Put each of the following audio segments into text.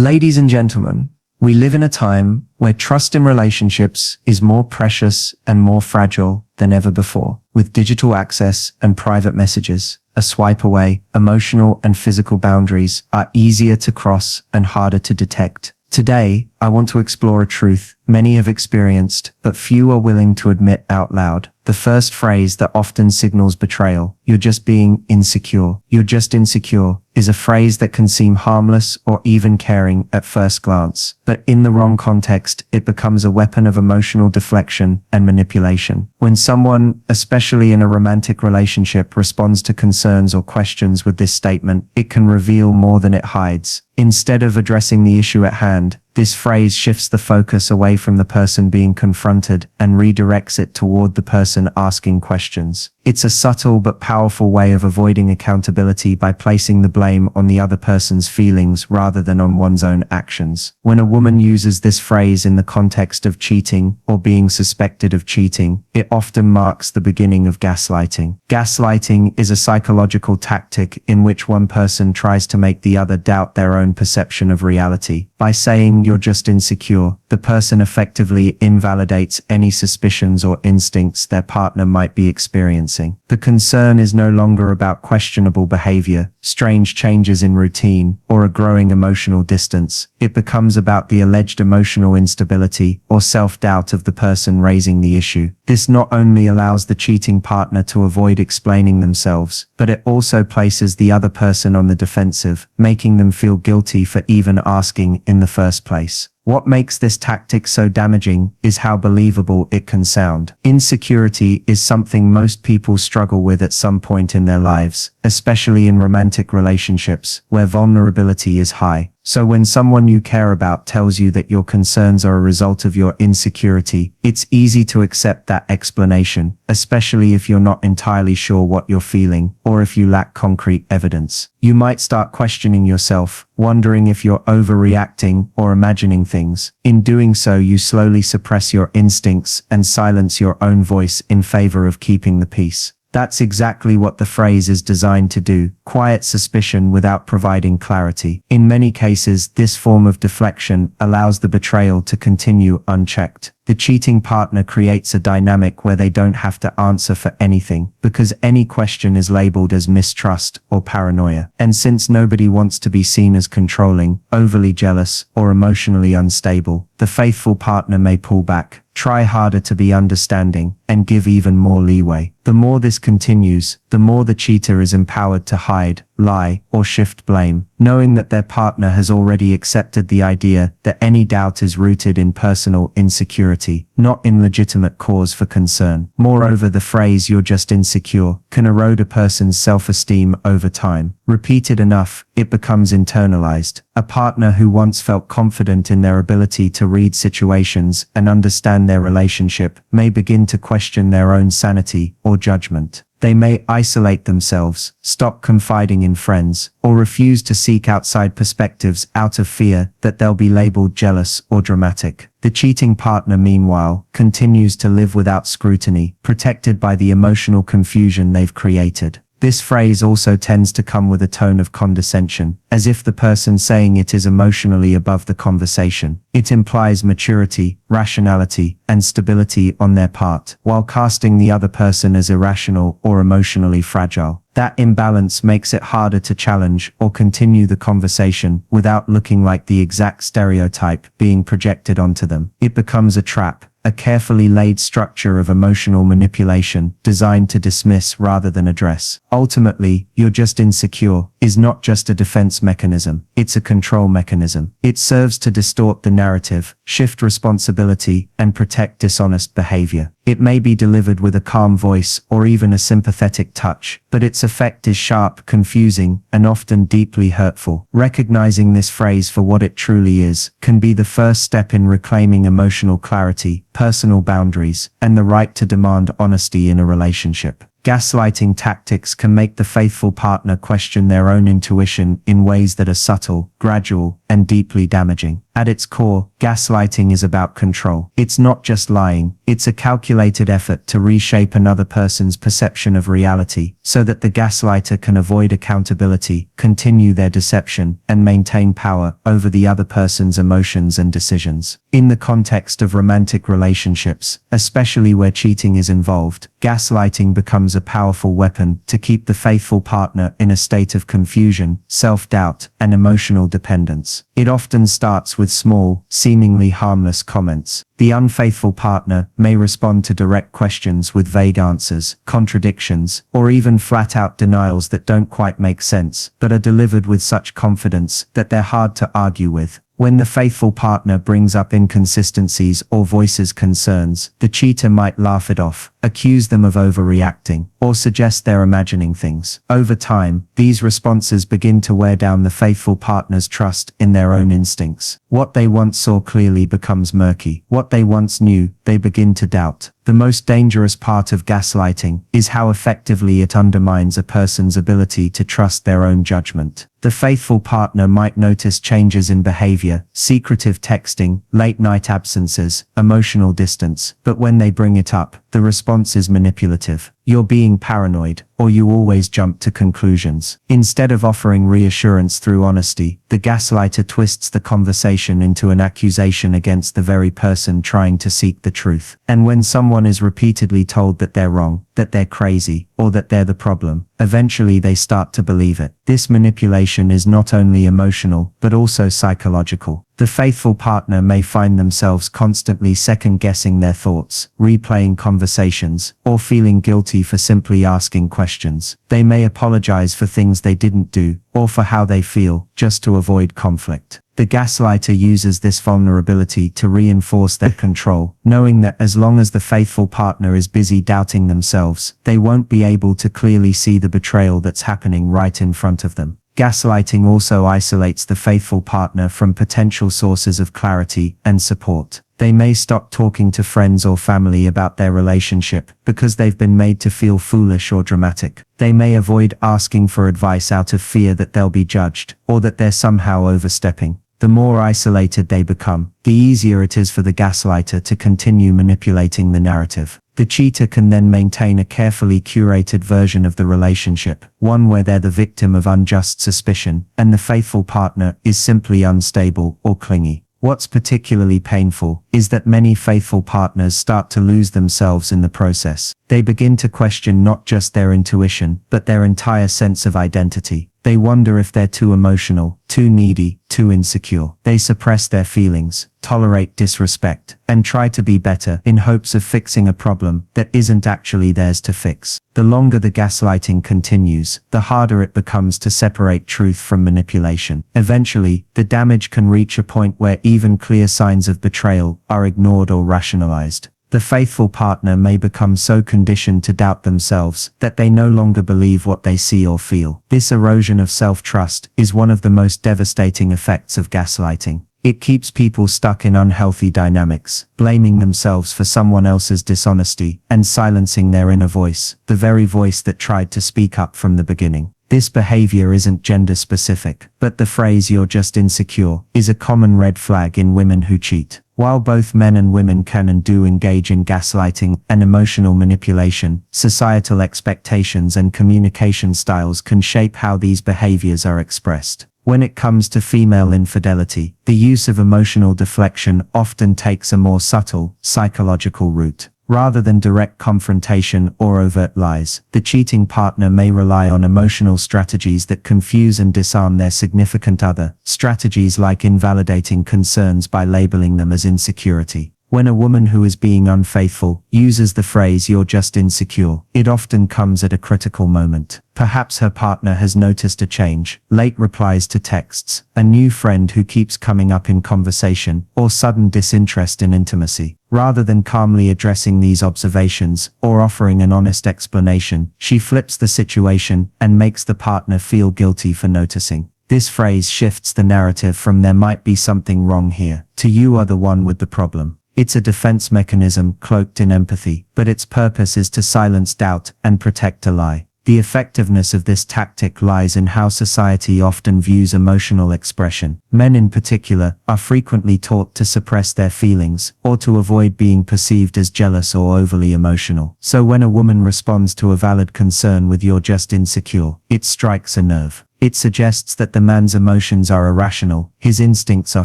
Ladies and gentlemen, we live in a time where trust in relationships is more precious and more fragile than ever before. With digital access and private messages a swipe away, emotional and physical boundaries are easier to cross and harder to detect. Today, I want to explore a truth many have experienced, but few are willing to admit out loud. The first phrase that often signals betrayal, "You're just being insecure." "You're just insecure" is a phrase that can seem harmless or even caring at first glance, but in the wrong context, it becomes a weapon of emotional deflection and manipulation. When someone, especially in a romantic relationship, responds to concerns or questions with this statement, it can reveal more than it hides. Instead of addressing the issue at hand, this phrase shifts the focus away from the person being confronted and redirects it toward the person asking questions. It's a subtle but powerful way of avoiding accountability by placing the blame on the other person's feelings rather than on one's own actions. When a woman uses this phrase in the context of cheating or being suspected of cheating, it often marks the beginning of gaslighting. Gaslighting is a psychological tactic in which one person tries to make the other doubt their own perception of reality. By saying "you're just insecure," the person effectively invalidates any suspicions or instincts their partner might be experiencing. The concern is no longer about questionable behavior, strange changes in routine, or a growing emotional distance. It becomes about the alleged emotional instability or self-doubt of the person raising the issue. This not only allows the cheating partner to avoid explaining themselves, but it also places the other person on the defensive, making them feel guilty for even asking in the first place. What makes this tactic so damaging is how believable it can sound. Insecurity is something most people struggle with at some point in their lives, especially in romantic relationships, where vulnerability is high. So when someone you care about tells you that your concerns are a result of your insecurity, it's easy to accept that explanation, especially if you're not entirely sure what you're feeling, or if you lack concrete evidence. You might start questioning yourself, wondering if you're overreacting or imagining things. In doing so, you slowly suppress your instincts and silence your own voice in favor of keeping the peace. That's exactly what the phrase is designed to do: quiet suspicion without providing clarity. In many cases, this form of deflection allows the betrayal to continue unchecked. The cheating partner creates a dynamic where they don't have to answer for anything, because any question is labeled as mistrust or paranoia. And since nobody wants to be seen as controlling, overly jealous, or emotionally unstable, the faithful partner may pull back, try harder to be understanding, and give even more leeway. The more this continues, the more the cheater is empowered to hide, lie, or shift blame, knowing that their partner has already accepted the idea that any doubt is rooted in personal insecurity, not in legitimate cause for concern. Moreover, the phrase "you're just insecure" can erode a person's self-esteem over time. Repeated enough, it becomes internalized. A partner who once felt confident in their ability to read situations and understand their relationship may begin to question their own sanity or judgment. They may isolate themselves, stop confiding in friends, or refuse to seek outside perspectives out of fear that they'll be labeled jealous or dramatic. The cheating partner, meanwhile, continues to live without scrutiny, protected by the emotional confusion they've created. This phrase also tends to come with a tone of condescension, as if the person saying it is emotionally above the conversation. It implies maturity, rationality, and stability on their part, while casting the other person as irrational or emotionally fragile. That imbalance makes it harder to challenge or continue the conversation without looking like the exact stereotype being projected onto them. It becomes a trap, a carefully laid structure of emotional manipulation designed to dismiss rather than address. Ultimately, "you're just insecure" is not just a defense mechanism, it's a control mechanism. It serves to distort the narrative, shift responsibility, and protect dishonest behavior. It may be delivered with a calm voice or even a sympathetic touch, but its effect is sharp, confusing, and often deeply hurtful. Recognizing this phrase for what it truly is can be the first step in reclaiming emotional clarity, personal boundaries, and the right to demand honesty in a relationship. Gaslighting tactics can make the faithful partner question their own intuition in ways that are subtle, gradual, and deeply damaging. At its core, gaslighting is about control. It's not just lying, it's a calculated effort to reshape another person's perception of reality so that the gaslighter can avoid accountability, continue their deception, and maintain power over the other person's emotions and decisions. In the context of romantic relationships, especially where cheating is involved, gaslighting becomes a powerful weapon to keep the faithful partner in a state of confusion, self-doubt, and emotional dependence. It often starts with small, seemingly harmless comments. The unfaithful partner may respond to direct questions with vague answers, contradictions, or even flat-out denials that don't quite make sense, but are delivered with such confidence that they're hard to argue with. When the faithful partner brings up inconsistencies or voices concerns, the cheater might laugh it off, accuse them of overreacting, or suggest they're imagining things. Over time, these responses begin to wear down the faithful partner's trust in their own instincts. What they once saw clearly becomes murky. What they once knew, they begin to doubt. The most dangerous part of gaslighting is how effectively it undermines a person's ability to trust their own judgment. The faithful partner might notice changes in behavior, secretive texting, late-night absences, emotional distance, but when they bring it up, the response is manipulative. You're being paranoid, or you always jump to conclusions. Instead of offering reassurance through honesty, the gaslighter twists the conversation into an accusation against the very person trying to seek the truth. And when someone is repeatedly told that they're wrong, that they're crazy, or that they're the problem, eventually they start to believe it. This manipulation is not only emotional, but also psychological. The faithful partner may find themselves constantly second-guessing their thoughts, replaying conversations, or feeling guilty for simply asking questions. They may apologize for things they didn't do, or for how they feel, just to avoid conflict. The gaslighter uses this vulnerability to reinforce their control, knowing that as long as the faithful partner is busy doubting themselves, they won't be able to clearly see the betrayal that's happening right in front of them. Gaslighting also isolates the faithful partner from potential sources of clarity and support. They may stop talking to friends or family about their relationship because they've been made to feel foolish or dramatic. They may avoid asking for advice out of fear that they'll be judged, or that they're somehow overstepping. The more isolated they become, the easier it is for the gaslighter to continue manipulating the narrative. The cheater can then maintain a carefully curated version of the relationship, one where they're the victim of unjust suspicion, and the faithful partner is simply unstable or clingy. What's particularly painful is that many faithful partners start to lose themselves in the process. They begin to question not just their intuition, but their entire sense of identity. They wonder if they're too emotional, too needy, too insecure. They suppress their feelings, tolerate disrespect, and try to be better in hopes of fixing a problem that isn't actually theirs to fix. The longer the gaslighting continues, the harder it becomes to separate truth from manipulation. Eventually, the damage can reach a point where even clear signs of betrayal are ignored or rationalized. The faithful partner may become so conditioned to doubt themselves that they no longer believe what they see or feel. This erosion of self-trust is one of the most devastating effects of gaslighting. It keeps people stuck in unhealthy dynamics, blaming themselves for someone else's dishonesty, and silencing their inner voice, the very voice that tried to speak up from the beginning. This behavior isn't gender-specific, but the phrase "you're just insecure" is a common red flag in women who cheat. While both men and women can and do engage in gaslighting and emotional manipulation, societal expectations and communication styles can shape how these behaviors are expressed. When it comes to female infidelity, the use of emotional deflection often takes a more subtle, psychological route. Rather than direct confrontation or overt lies, the cheating partner may rely on emotional strategies that confuse and disarm their significant other, strategies like invalidating concerns by labeling them as insecurity. When a woman who is being unfaithful uses the phrase "you're just insecure," it often comes at a critical moment. Perhaps her partner has noticed a change, late replies to texts, a new friend who keeps coming up in conversation, or sudden disinterest in intimacy. Rather than calmly addressing these observations or offering an honest explanation, she flips the situation and makes the partner feel guilty for noticing. This phrase shifts the narrative from "there might be something wrong here" to "you are the one with the problem." It's a defense mechanism cloaked in empathy, but its purpose is to silence doubt and protect a lie. The effectiveness of this tactic lies in how society often views emotional expression. Men in particular are frequently taught to suppress their feelings, or to avoid being perceived as jealous or overly emotional. So when a woman responds to a valid concern with "you're just insecure," it strikes a nerve. It suggests that the man's emotions are irrational, his instincts are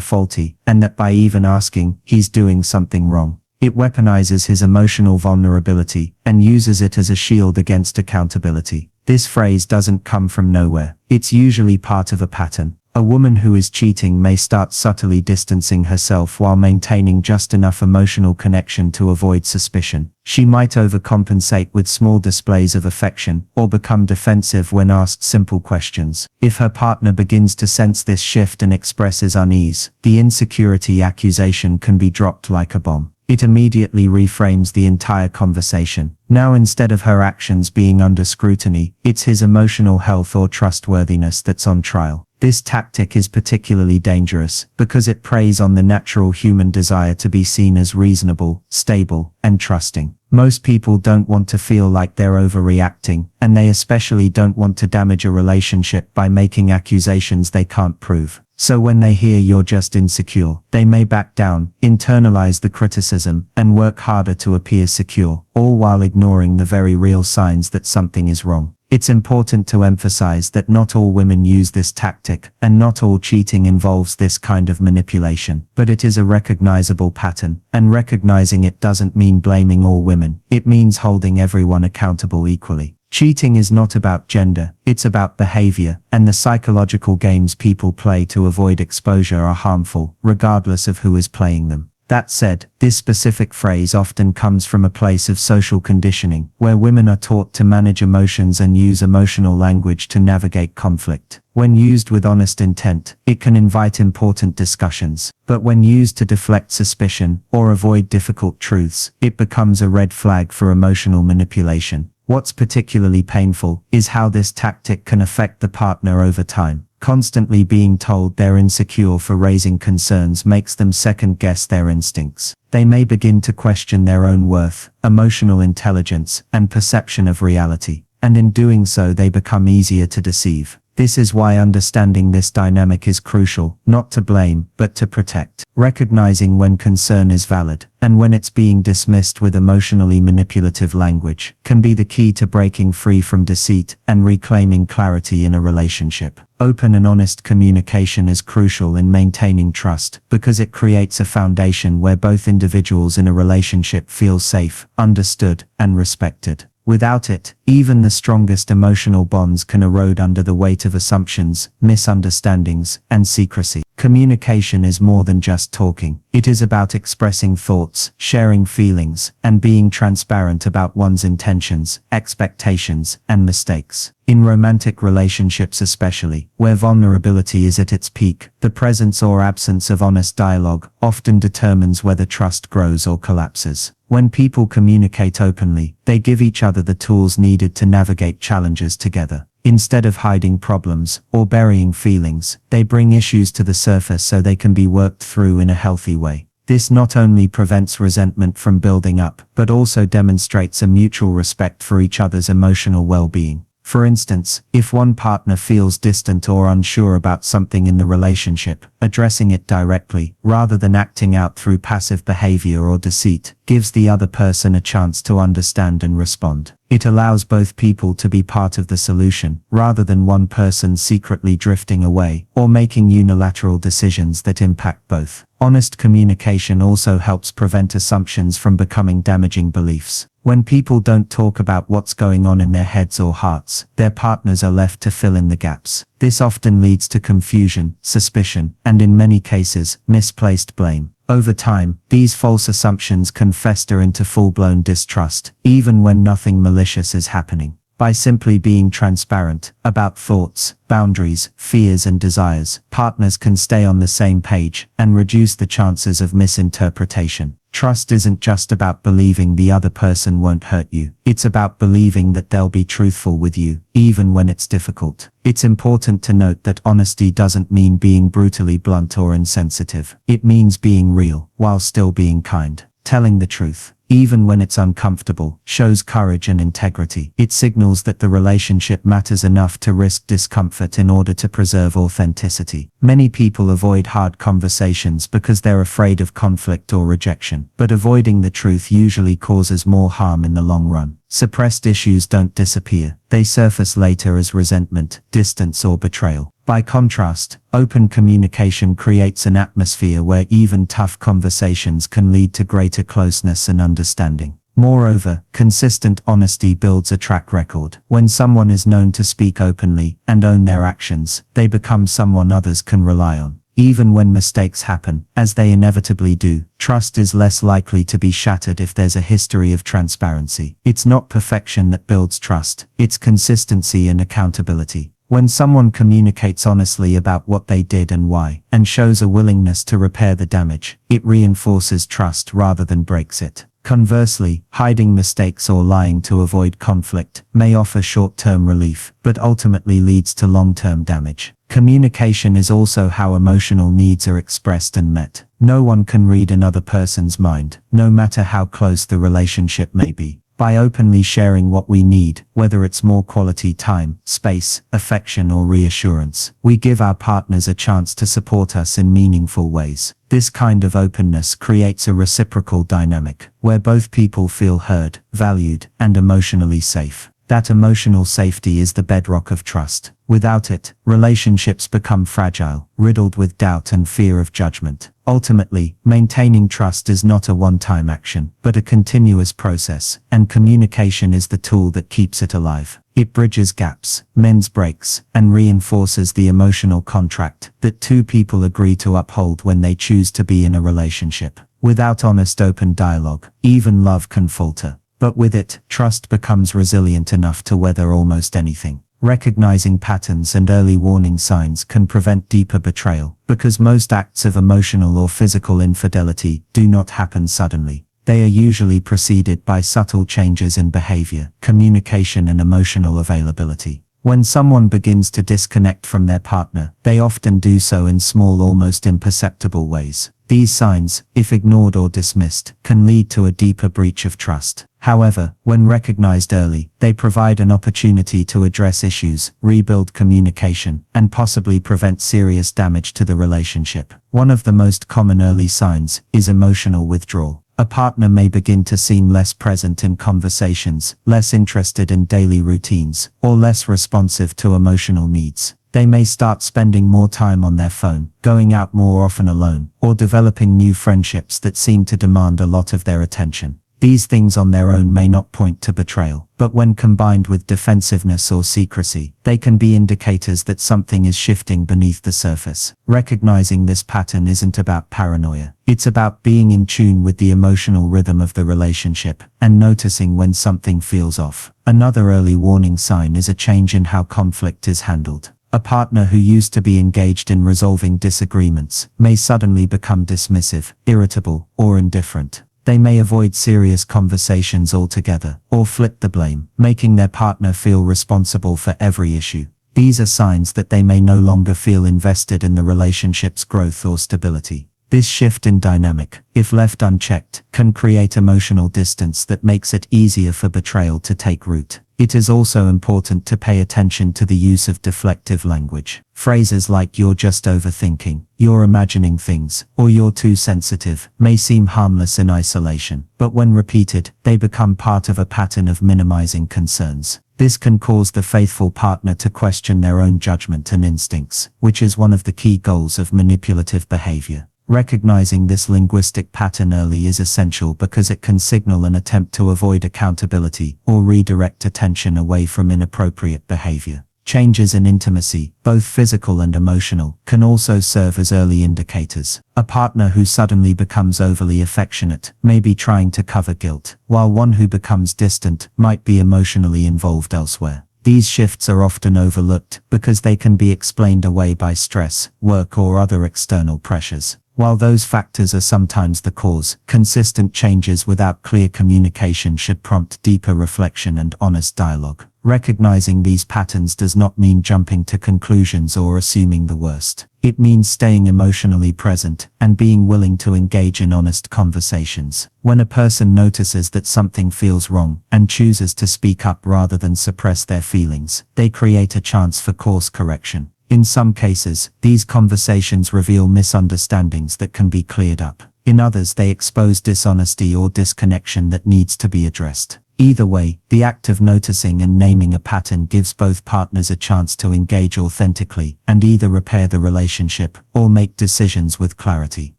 faulty, and that by even asking, he's doing something wrong. It weaponizes his emotional vulnerability and uses it as a shield against accountability. This phrase doesn't come from nowhere. It's usually part of a pattern. A woman who is cheating may start subtly distancing herself while maintaining just enough emotional connection to avoid suspicion. She might overcompensate with small displays of affection, or become defensive when asked simple questions. If her partner begins to sense this shift and expresses unease, the insecurity accusation can be dropped like a bomb. It immediately reframes the entire conversation. Now, instead of her actions being under scrutiny, it's his emotional health or trustworthiness that's on trial. This tactic is particularly dangerous because it preys on the natural human desire to be seen as reasonable, stable, and trusting. Most people don't want to feel like they're overreacting, and they especially don't want to damage a relationship by making accusations they can't prove. So when they hear "you're just insecure," they may back down, internalize the criticism, and work harder to appear secure, all while ignoring the very real signs that something is wrong. It's important to emphasize that not all women use this tactic, and not all cheating involves this kind of manipulation. But it is a recognizable pattern, and recognizing it doesn't mean blaming all women. It means holding everyone accountable equally. Cheating is not about gender, it's about behavior, and the psychological games people play to avoid exposure are harmful, regardless of who is playing them. That said, this specific phrase often comes from a place of social conditioning, where women are taught to manage emotions and use emotional language to navigate conflict. When used with honest intent, it can invite important discussions. But when used to deflect suspicion or avoid difficult truths, it becomes a red flag for emotional manipulation. What's particularly painful is how this tactic can affect the partner over time. Constantly being told they're insecure for raising concerns makes them second-guess their instincts. They may begin to question their own worth, emotional intelligence, and perception of reality. And in doing so, they become easier to deceive. This is why understanding this dynamic is crucial, not to blame, but to protect. Recognizing when concern is valid, and when it's being dismissed with emotionally manipulative language, can be the key to breaking free from deceit and reclaiming clarity in a relationship. Open and honest communication is crucial in maintaining trust, because it creates a foundation where both individuals in a relationship feel safe, understood, and respected. Without it, even the strongest emotional bonds can erode under the weight of assumptions, misunderstandings, and secrecy. Communication is more than just talking. It is about expressing thoughts, sharing feelings, and being transparent about one's intentions, expectations, and mistakes. In romantic relationships especially, where vulnerability is at its peak, the presence or absence of honest dialogue often determines whether trust grows or collapses. When people communicate openly, they give each other the tools needed to navigate challenges together. Instead of hiding problems or burying feelings, they bring issues to the surface so they can be worked through in a healthy way. This not only prevents resentment from building up, but also demonstrates a mutual respect for each other's emotional well-being. For instance, if one partner feels distant or unsure about something in the relationship, addressing it directly, rather than acting out through passive behavior or deceit, gives the other person a chance to understand and respond. It allows both people to be part of the solution, rather than one person secretly drifting away, or making unilateral decisions that impact both. Honest communication also helps prevent assumptions from becoming damaging beliefs. When people don't talk about what's going on in their heads or hearts, their partners are left to fill in the gaps. This often leads to confusion, suspicion, and in many cases, misplaced blame. Over time, these false assumptions can fester into full-blown distrust, even when nothing malicious is happening. By simply being transparent about thoughts, boundaries, fears, and desires, partners can stay on the same page and reduce the chances of misinterpretation. Trust isn't just about believing the other person won't hurt you. It's about believing that they'll be truthful with you, even when it's difficult. It's important to note that honesty doesn't mean being brutally blunt or insensitive. It means being real, while still being kind. Telling the truth, even when it's uncomfortable, shows courage and integrity. It signals that the relationship matters enough to risk discomfort in order to preserve authenticity. Many people avoid hard conversations because they're afraid of conflict or rejection, but avoiding the truth usually causes more harm in the long run. Suppressed issues don't disappear. They surface later as resentment, distance, or betrayal. By contrast, open communication creates an atmosphere where even tough conversations can lead to greater closeness and understanding. Moreover, consistent honesty builds a track record. When someone is known to speak openly and own their actions, they become someone others can rely on. Even when mistakes happen, as they inevitably do, trust is less likely to be shattered if there's a history of transparency. It's not perfection that builds trust, it's consistency and accountability. When someone communicates honestly about what they did and why, and shows a willingness to repair the damage, it reinforces trust rather than breaks it. Conversely, hiding mistakes or lying to avoid conflict may offer short-term relief, but ultimately leads to long-term damage. Communication is also how emotional needs are expressed and met. No one can read another person's mind, no matter how close the relationship may be. By openly sharing what we need, whether it's more quality time, space, affection, or reassurance, we give our partners a chance to support us in meaningful ways. This kind of openness creates a reciprocal dynamic, where both people feel heard, valued, and emotionally safe. That emotional safety is the bedrock of trust. Without it, relationships become fragile, riddled with doubt and fear of judgment. Ultimately, maintaining trust is not a one-time action, but a continuous process, and communication is the tool that keeps it alive. It bridges gaps, mends breaks, and reinforces the emotional contract that two people agree to uphold when they choose to be in a relationship. Without honest open dialogue, even love can falter. But with it, trust becomes resilient enough to weather almost anything. Recognizing patterns and early warning signs can prevent deeper betrayal, because most acts of emotional or physical infidelity do not happen suddenly. They are usually preceded by subtle changes in behavior, communication, and emotional availability. When someone begins to disconnect from their partner, they often do so in small, almost imperceptible ways. These signs, if ignored or dismissed, can lead to a deeper breach of trust. However, when recognized early, they provide an opportunity to address issues, rebuild communication, and possibly prevent serious damage to the relationship. One of the most common early signs is emotional withdrawal. A partner may begin to seem less present in conversations, less interested in daily routines, or less responsive to emotional needs. They may start spending more time on their phone, going out more often alone, or developing new friendships that seem to demand a lot of their attention. These things on their own may not point to betrayal, but when combined with defensiveness or secrecy, they can be indicators that something is shifting beneath the surface. Recognizing this pattern isn't about paranoia. It's about being in tune with the emotional rhythm of the relationship and noticing when something feels off. Another early warning sign is a change in how conflict is handled. A partner who used to be engaged in resolving disagreements may suddenly become dismissive, irritable, or indifferent. They may avoid serious conversations altogether, or flip the blame, making their partner feel responsible for every issue. These are signs that they may no longer feel invested in the relationship's growth or stability. This shift in dynamic, if left unchecked, can create emotional distance that makes it easier for betrayal to take root. It is also important to pay attention to the use of deflective language. Phrases like "you're just overthinking," "you're imagining things," or "you're too sensitive" may seem harmless in isolation, but when repeated, they become part of a pattern of minimizing concerns. This can cause the faithful partner to question their own judgment and instincts, which is one of the key goals of manipulative behavior. Recognizing this linguistic pattern early is essential because it can signal an attempt to avoid accountability or redirect attention away from inappropriate behavior. Changes in intimacy, both physical and emotional, can also serve as early indicators. A partner who suddenly becomes overly affectionate may be trying to cover guilt, while one who becomes distant might be emotionally involved elsewhere. These shifts are often overlooked because they can be explained away by stress, work, or other external pressures. While those factors are sometimes the cause, consistent changes without clear communication should prompt deeper reflection and honest dialogue. Recognizing these patterns does not mean jumping to conclusions or assuming the worst. It means staying emotionally present and being willing to engage in honest conversations. When a person notices that something feels wrong and chooses to speak up rather than suppress their feelings, they create a chance for course correction. In some cases, these conversations reveal misunderstandings that can be cleared up. In others, they expose dishonesty or disconnection that needs to be addressed. Either way, the act of noticing and naming a pattern gives both partners a chance to engage authentically and either repair the relationship or make decisions with clarity.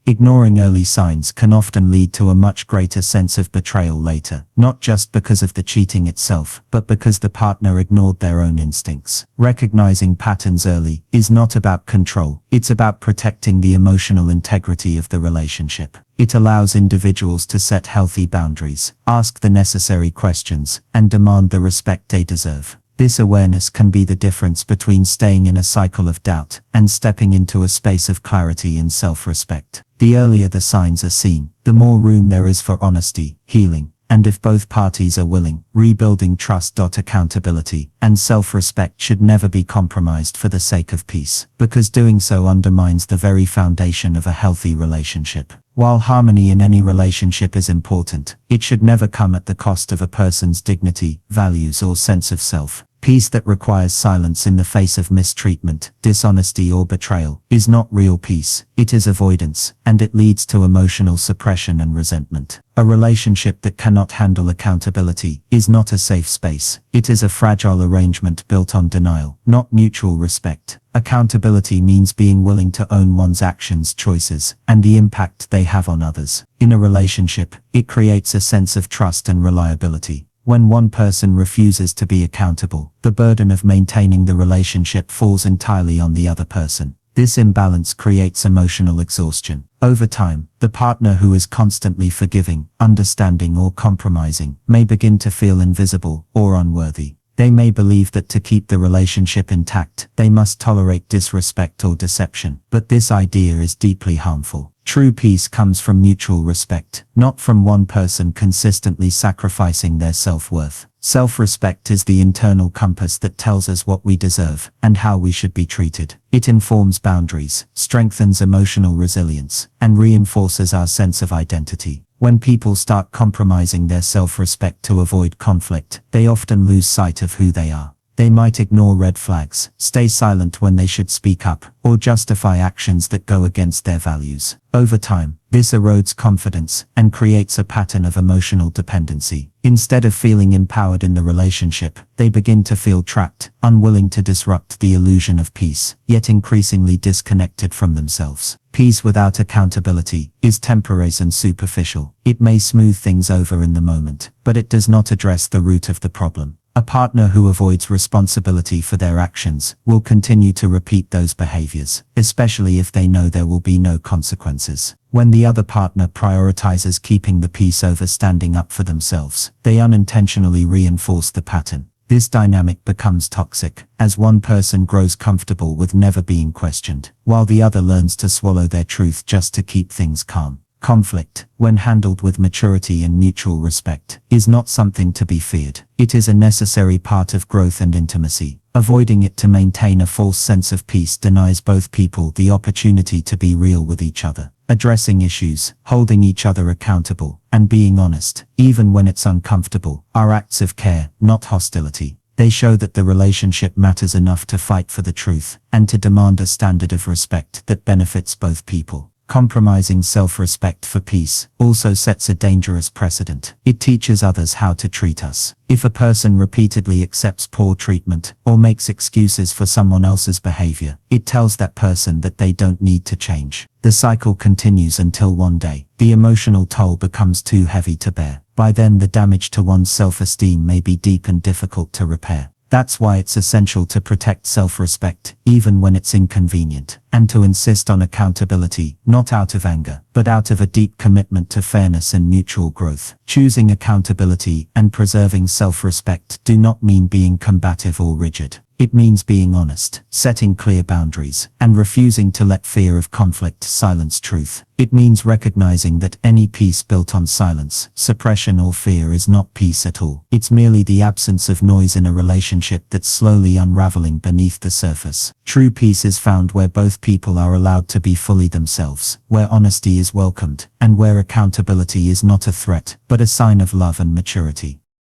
Ignoring early signs can often lead to a much greater sense of betrayal later, not just because of the cheating itself, but because the partner ignored their own instincts. Recognizing patterns early is not about control, it's about protecting the emotional integrity of the relationship. It allows individuals to set healthy boundaries, ask the necessary questions, and demand the respect they deserve. This awareness can be the difference between staying in a cycle of doubt and stepping into a space of clarity and self-respect. The earlier the signs are seen, the more room there is for honesty, healing, and if both parties are willing, rebuilding trust. Accountability and self-respect should never be compromised for the sake of peace, because doing so undermines the very foundation of a healthy relationship. While harmony in any relationship is important, it should never come at the cost of a person's dignity, values, or sense of self. Peace that requires silence in the face of mistreatment, dishonesty, or betrayal is not real peace. It is avoidance, and it leads to emotional suppression and resentment. A relationship that cannot handle accountability is not a safe space. It is a fragile arrangement built on denial, not mutual respect. Accountability means being willing to own one's actions, choices, and the impact they have on others. In a relationship, it creates a sense of trust and reliability. When one person refuses to be accountable, the burden of maintaining the relationship falls entirely on the other person. This imbalance creates emotional exhaustion. Over time, the partner who is constantly forgiving, understanding, or compromising may begin to feel invisible or unworthy. They may believe that to keep the relationship intact, they must tolerate disrespect or deception, but this idea is deeply harmful. True peace comes from mutual respect, not from one person consistently sacrificing their self-worth. Self-respect is the internal compass that tells us what we deserve and how we should be treated. It informs boundaries, strengthens emotional resilience, and reinforces our sense of identity. When people start compromising their self-respect to avoid conflict, they often lose sight of who they are. They might ignore red flags, stay silent when they should speak up, or justify actions that go against their values. Over time, this erodes confidence and creates a pattern of emotional dependency. Instead of feeling empowered in the relationship, they begin to feel trapped, unwilling to disrupt the illusion of peace, yet increasingly disconnected from themselves. Peace without accountability is temporary and superficial. It may smooth things over in the moment, but it does not address the root of the problem. A partner who avoids responsibility for their actions will continue to repeat those behaviors, especially if they know there will be no consequences. When the other partner prioritizes keeping the peace over standing up for themselves, they unintentionally reinforce the pattern. This dynamic becomes toxic, as one person grows comfortable with never being questioned, while the other learns to swallow their truth just to keep things calm. Conflict, when handled with maturity and mutual respect, is not something to be feared. It is a necessary part of growth and intimacy. Avoiding it to maintain a false sense of peace denies both people the opportunity to be real with each other. Addressing issues, holding each other accountable, and being honest, even when it's uncomfortable, are acts of care, not hostility. They show that the relationship matters enough to fight for the truth, and to demand a standard of respect that benefits both people. Compromising self-respect for peace also sets a dangerous precedent. It teaches others how to treat us. If a person repeatedly accepts poor treatment or makes excuses for someone else's behavior, it tells that person that they don't need to change. The cycle continues until one day, the emotional toll becomes too heavy to bear. By then, the damage to one's self-esteem may be deep and difficult to repair. That's why it's essential to protect self-respect, even when it's inconvenient, and to insist on accountability, not out of anger, but out of a deep commitment to fairness and mutual growth. Choosing accountability and preserving self-respect do not mean being combative or rigid. It means being honest, setting clear boundaries, and refusing to let fear of conflict silence truth. It means recognizing that any peace built on silence, suppression, or fear is not peace at all. It's merely the absence of noise in a relationship that's slowly unraveling beneath the surface. True peace is found where both people are allowed to be fully themselves, where honesty is welcomed, and where accountability is not a threat, but a sign of love and maturity.